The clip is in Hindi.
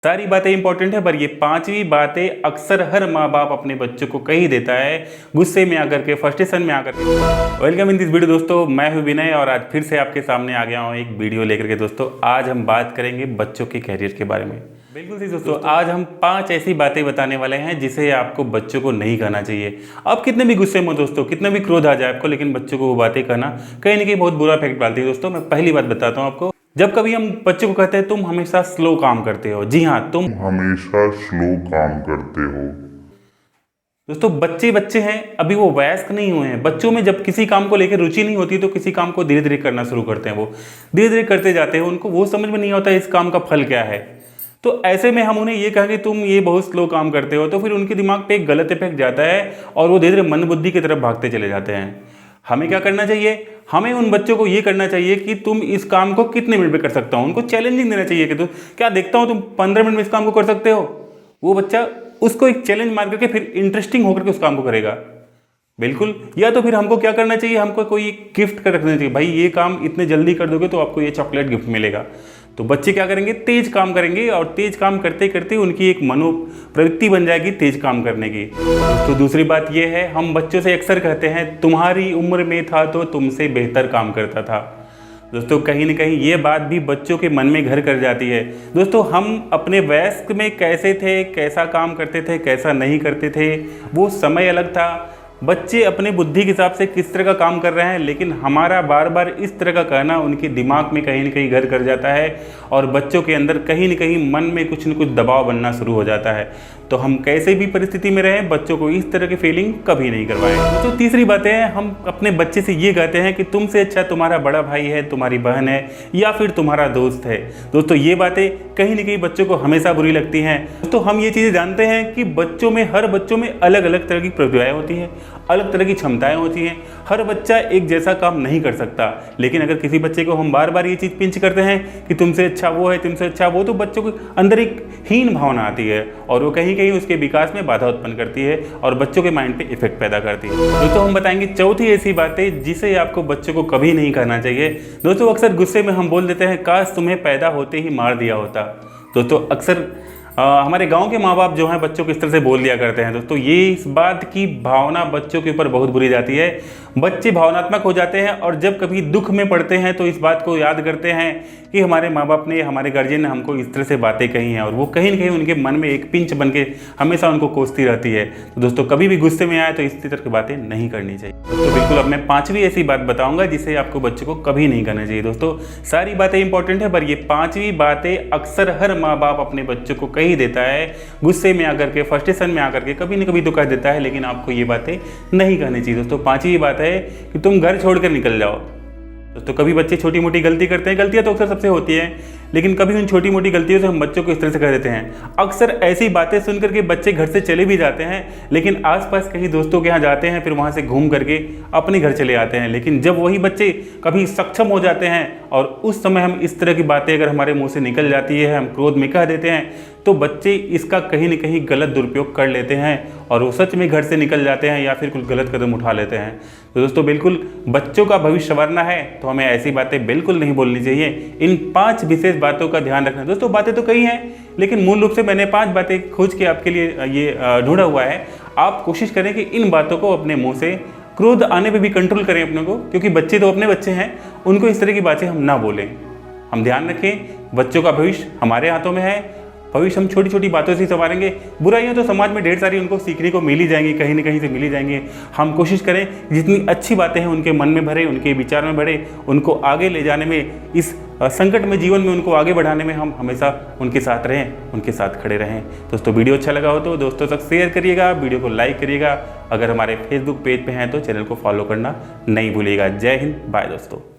सारी बातें इंपॉर्टेंट है, पर ये पांचवी बातें अक्सर हर माँ बाप अपने बच्चों को कह ही देता है गुस्से में आकर के, फ्रस्ट्रेशन में आकर के। वेलकम इन दिस वीडियो दोस्तों, मैं हूं विनय और आज फिर से आपके सामने आ गया हूं एक वीडियो लेकर के। दोस्तों आज हम बात करेंगे बच्चों के कैरियर के बारे में। बिल्कुल सही दोस्तों, आज हम 5 ऐसी बातें बताने वाले हैं जिसे आपको बच्चों को नहीं कहना चाहिए। आप कितने भी गुस्से में दोस्तों, कितना भी क्रोध आ जाए आपको, लेकिन बच्चों को वो बातें कहना कहीं ना कहीं बहुत बुरा इफेक्ट डालती है। दोस्तों मैं पहली बात बताता हूँ आपको, जब कभी हम बच्चों को कहते हैं तुम हमेशा स्लो काम करते हो, जी हाँ तुम हमेशा स्लो काम करते हो। दोस्तों बच्चे हैं, अभी वो वयस्क नहीं हुए हैं। बच्चों में जब किसी काम को लेकर रुचि नहीं होती तो किसी काम को धीरे धीरे करना शुरू करते हैं। वो धीरे धीरे करते जाते हैं, उनको वो समझ में नहीं होता इस काम का फल क्या है। तो ऐसे में हम उन्हें ये कहें कि तुम ये बहुत स्लो काम करते हो, तो फिर उनके दिमाग पे एक गलत इफेक्ट जाता है और वो धीरे धीरे मन बुद्धि की तरफ भागते चले जाते हैं। हमें क्या करना चाहिए? हमें उन बच्चों को ये करना चाहिए कि तुम इस काम को कितने मिनट में कर सकता हो। उनको चैलेंजिंग देना चाहिए कि तुम क्या देखता हो तुम 15 मिनट में इस काम को कर सकते हो। वो बच्चा उसको एक चैलेंज मार करके फिर इंटरेस्टिंग होकर के उस काम को करेगा। बिल्कुल। या तो फिर हमको क्या करना चाहिए, हमको कोई गिफ्ट कर रखना चाहिए, भाई ये काम इतने जल्दी कर दोगे तो आपको ये चॉकलेट गिफ्ट मिलेगा। तो बच्चे क्या करेंगे, तेज काम करेंगे और तेज काम करते करते उनकी एक मनोप्रवृत्ति बन जाएगी तेज काम करने की। तो दूसरी बात ये है, हम बच्चों से अक्सर कहते हैं तुम्हारी उम्र में था तो तुमसे बेहतर काम करता था। दोस्तों कहीं ना कहीं ये बात भी बच्चों के मन में घर कर जाती है। दोस्तों हम अपने वयस्क में कैसे थे, कैसा काम करते थे, कैसा नहीं करते थे, वो समय अलग था। बच्चे अपने बुद्धि के हिसाब से किस तरह का काम कर रहे हैं, लेकिन हमारा बार बार इस तरह का कहना उनके दिमाग में कहीं ना कहीं घर कर जाता है और बच्चों के अंदर कहीं ना कहीं मन में कुछ न कुछ दबाव बनना शुरू हो जाता है। तो हम कैसे भी परिस्थिति में रहें, बच्चों को इस तरह की फीलिंग कभी नहीं करवाएं। तो तीसरी बात है, हम अपने बच्चे से ये कहते हैं कि तुमसे अच्छा तुम्हारा बड़ा भाई है, तुम्हारी बहन है या फिर तुम्हारा दोस्त है। दोस्तों ये बातें कहीं ना कहीं बच्चों को हमेशा बुरी लगती हैं। दोस्तों हम ये चीज़ें जानते हैं कि बच्चों में, हर बच्चों में अलग अलग तरह की प्रतिभाएं होती हैं, अलग तरह की क्षमताएं होती हैं। हर बच्चा एक जैसा काम नहीं कर सकता, लेकिन अगर किसी बच्चे को हम बार बार ये चीज़ पिंच करते हैं कि तुमसे अच्छा वो है, तुमसे अच्छा वो, तो बच्चों के अंदर एक हीन भावना आती है और वो कहीं कहीं उसके विकास में बाधा उत्पन्न करती है और बच्चों के माइंड पे इफेक्ट पैदा करती है। दोस्तों हम बताएंगे चौथी ऐसी बातें जिसे आपको बच्चों को कभी नहीं कहना चाहिए। दोस्तों अक्सर गुस्से में हम बोल देते हैं काश तुम्हें पैदा होते ही मार दिया होता। दोस्तों अक्सर हमारे गांव के माँ बाप जो हैं बच्चों को इस तरह से बोल दिया करते हैं। दोस्तों ये इस बात की भावना बच्चों के ऊपर बहुत बुरी जाती है। बच्चे भावनात्मक हो जाते हैं और जब कभी दुख में पड़ते हैं तो इस बात को याद करते हैं कि हमारे माँ बाप ने, हमारे गार्जियन ने हमको इस तरह से बातें कही हैं और वो कहीं ना कहीं उनके मन में एक पिंच बन के हमेशा उनको कोसती रहती है। तो दोस्तों कभी भी गुस्से में आए तो इस तरह की बातें नहीं करनी चाहिए। तो बिल्कुल अब मैं 5वीं ऐसी बात बताऊंगा जिसे आपको बच्चों को कभी नहीं करना चाहिए। दोस्तों सारी बातें इंपॉर्टेंट है, पर ये 5वीं बातें अक्सर हर माँ बाप अपने बच्चों को कह ही देता है गुस्से में आकर के, फ्रस्ट्रेशन में आकर के, कभी न कभी तो कह देता है, लेकिन आपको ये बातें नहीं कहनी चाहिए। दोस्तों 5वीं बात है कि तुम घर छोड़कर निकल जाओ। दोस्तों कभी बच्चे छोटी मोटी गलती करते हैं, गलतियां तो अक्सर सबसे होती हैं, लेकिन कभी उन छोटी मोटी गलतियों से हम बच्चों को इस तरह से कह देते हैं। अक्सर ऐसी बातें सुनकर के बच्चे घर से चले भी जाते हैं, लेकिन आसपास कहीं दोस्तों के यहाँ जाते हैं, फिर वहाँ से घूम करके अपने घर चले आते हैं। लेकिन जब वही बच्चे कभी सक्षम हो जाते हैं और उस समय हम इस तरह की बातें अगर हमारे मुँह से निकल जाती है, हम क्रोध में कह देते हैं, तो बच्चे इसका कहीं न कहीं गलत दुरुपयोग कर लेते हैं और वो सच में घर से निकल जाते हैं या फिर कुछ गलत कदम उठा लेते हैं। तो दोस्तों बिल्कुल बच्चों का भविष्य संवारना है तो हमें ऐसी बातें बिल्कुल नहीं बोलनी चाहिए। इन 5 विशेष बातों का ध्यान रखना। दोस्तों बातें तो कई हैं, लेकिन मूल रूप से मैंने 5 बातें खोज के आपके लिए ये ढूंढा हुआ है। आप कोशिश करें कि इन बातों को अपने मुँह से, क्रोध आने पर भी कंट्रोल करें अपने को, क्योंकि बच्चे तो अपने बच्चे हैं, उनको इस तरह की बातें हम ना बोलें। हम ध्यान रखें, बच्चों का भविष्य हमारे हाथों में है। भविष्य हम छोटी छोटी बातों से ही संवारेंगे। बुराइयां तो समाज में ढेर सारी उनको सीखने को मिल ही जाएंगी, कहीं ना कहीं से मिल ही जाएंगी। हम कोशिश करें जितनी अच्छी बातें हैं उनके मन में भरे, उनके विचार में भरे, उनको आगे ले जाने में, इस संकट में जीवन में उनको आगे बढ़ाने में हम हमेशा उनके साथ रहें, उनके साथ खड़े रहें। दोस्तों वीडियो अच्छा लगा हो तो दोस्तों तक शेयर करिएगा, वीडियो को लाइक करिएगा। अगर हमारे फेसबुक पेज पे हैं तो चैनल को फॉलो करना नहीं भूलिएगा। जय हिंद, बाय दोस्तों।